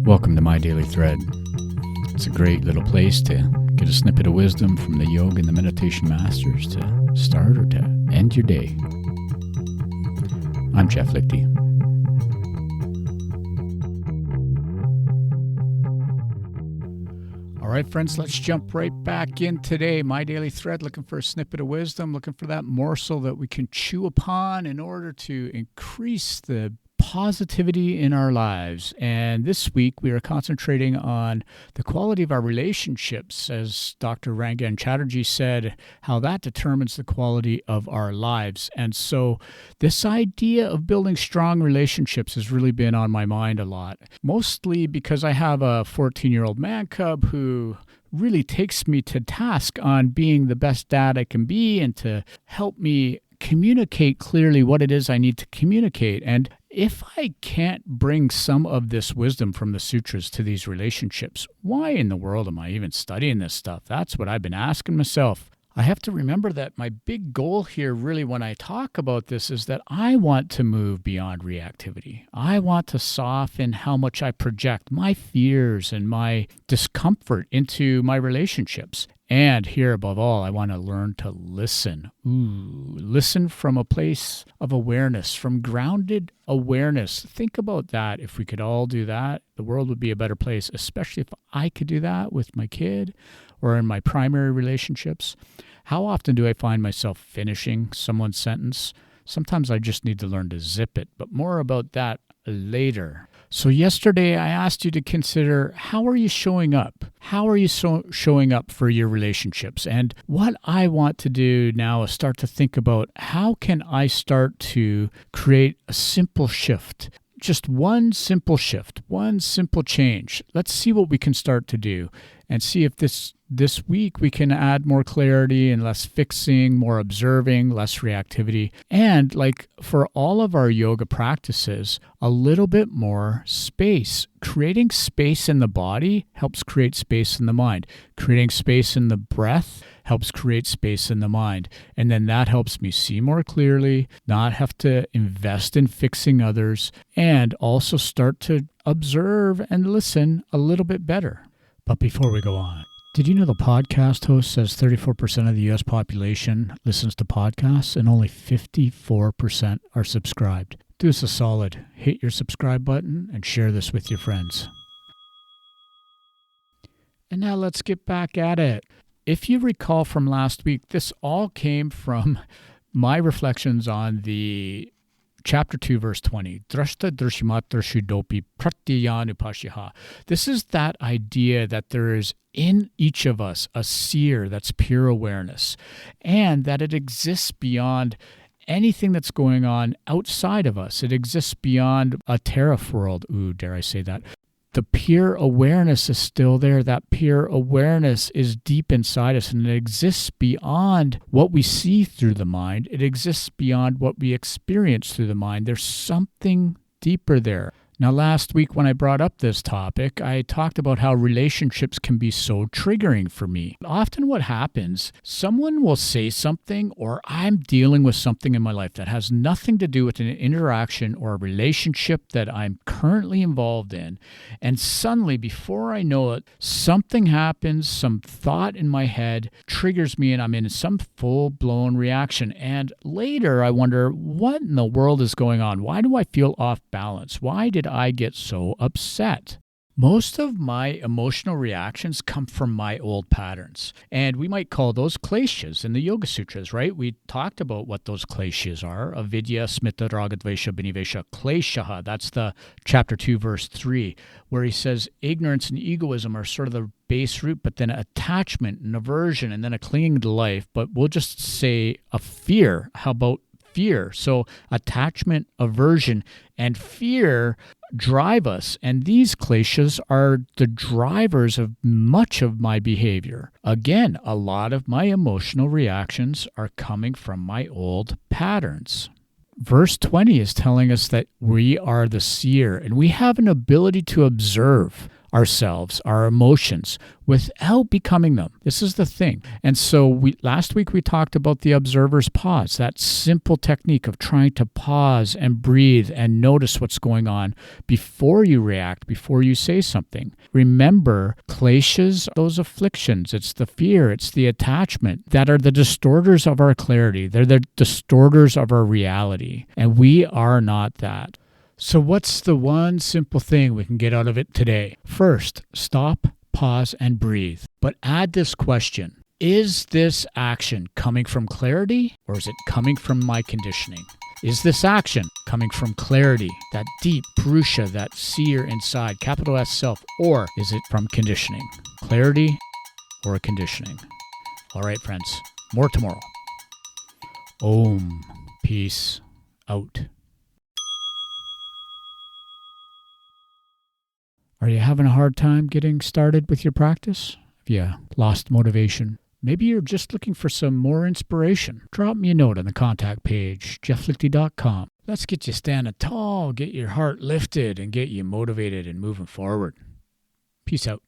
Welcome to My Daily Thread. It's a great little place to get a snippet of wisdom from the yoga and the meditation masters to start or to end your day. I'm Jeff Lichty. All right, friends, let's jump right back in today. My Daily Thread, looking for a snippet of wisdom, looking for that morsel that we can chew upon in order to increase the positivity in our lives. And this week we are concentrating on the quality of our relationships. As Dr. Rangan Chatterjee said, how that determines the quality of our lives. And so this idea of building strong relationships has really been on my mind a lot, mostly because I have a 14-year-old man cub who really takes me to task on being the best dad I can be and to help me communicate clearly what it is I need to communicate. And if I can't bring some of this wisdom from the sutras to these relationships, why in the world am I even studying this stuff? That's what I've been asking myself. I have to remember that my big goal here really when I talk about this is that I want to move beyond reactivity. I want to soften how much I project my fears and my discomfort into my relationships. And here, above all, I want to learn to listen. Listen from a place of awareness, from grounded awareness. Think about that. If we could all do that, the world would be a better place, especially if I could do that with my kid or in my primary relationships. How often do I find myself finishing someone's sentence? Sometimes I just need to learn to zip it, but more about that later. So yesterday I asked you to consider, how are you showing up? How are you showing up for your relationships? And what I want to do now is start to think about, how can I start to create a simple shift? Just one simple shift, one simple change. Let's see what we can start to do and see if this week we can add more clarity and less fixing, more observing, less reactivity. And like for all of our yoga practices, a little bit more space. Creating space in the body helps create space in the mind. Creating space in the breath helps create space in the mind. And then that helps me see more clearly, not have to invest in fixing others, and also start to observe and listen a little bit better. But before we go on, did you know the podcast host says 34% of the U.S. population listens to podcasts and only 54% are subscribed? Do us a solid, hit your subscribe button and share this with your friends. And now let's get back at it. If you recall from last week, this all came from my reflections on the Chapter 2, verse 20. Drashta drashimatdrashu dopi pratyayanupashiha. This is that idea that there is in each of us a seer that's pure awareness, and that it exists beyond anything that's going on outside of us. It exists beyond a tariff world. Dare I say that? The pure awareness is still there. That pure awareness is deep inside us, and it exists beyond what we see through the mind. It exists beyond what we experience through the mind. There's something deeper there. Now, last week when I brought up this topic, I talked about how relationships can be so triggering for me. Often what happens, someone will say something, or I'm dealing with something in my life that has nothing to do with an interaction or a relationship that I'm currently involved in. And suddenly, before I know it, something happens, some thought in my head triggers me, and I'm in some full-blown reaction. And later I wonder, what in the world is going on? Why do I feel off balance? Why did I get so upset? Most of my emotional reactions come from my old patterns, and we might call those kleshas in the Yoga Sūtras, right? We talked about what those kleshas are. Avidya, smita, ragadvesha, binivesha, kleshaha. That's the chapter 2, verse 3, where he says ignorance and egoism are sort of the base root, but then attachment and aversion, and then a clinging to life. But we'll just say a fear. How about fear? So attachment, aversion, and fear drive us, and these kleshas are the drivers of much of my behavior. Again, a lot of my emotional reactions are coming from my old patterns. Verse 20 is telling us that we are the seer, and we have an ability to observe ourselves, our emotions, without becoming them. This is the thing. And so last week we talked about the observer's pause, that simple technique of trying to pause and breathe and notice what's going on before you react, before you say something. Remember, kleshas, those afflictions, it's the fear, it's the attachment that are the distorters of our clarity. They're the distorters of our reality. And we are not that. So what's the one simple thing we can get out of it today? First, stop, pause, and breathe. But add this question. Is this action coming from clarity, or is it coming from my conditioning? Is this action coming from clarity, that deep purusha, that seer inside, capital S self, or is it from conditioning? Clarity or conditioning? All right, friends, more tomorrow. Om. Peace out. Are you having a hard time getting started with your practice? Have you lost motivation? Maybe you're just looking for some more inspiration. Drop me a note on the contact page, jefflichty.com. Let's get you standing tall, get your heart lifted, and get you motivated and moving forward. Peace out.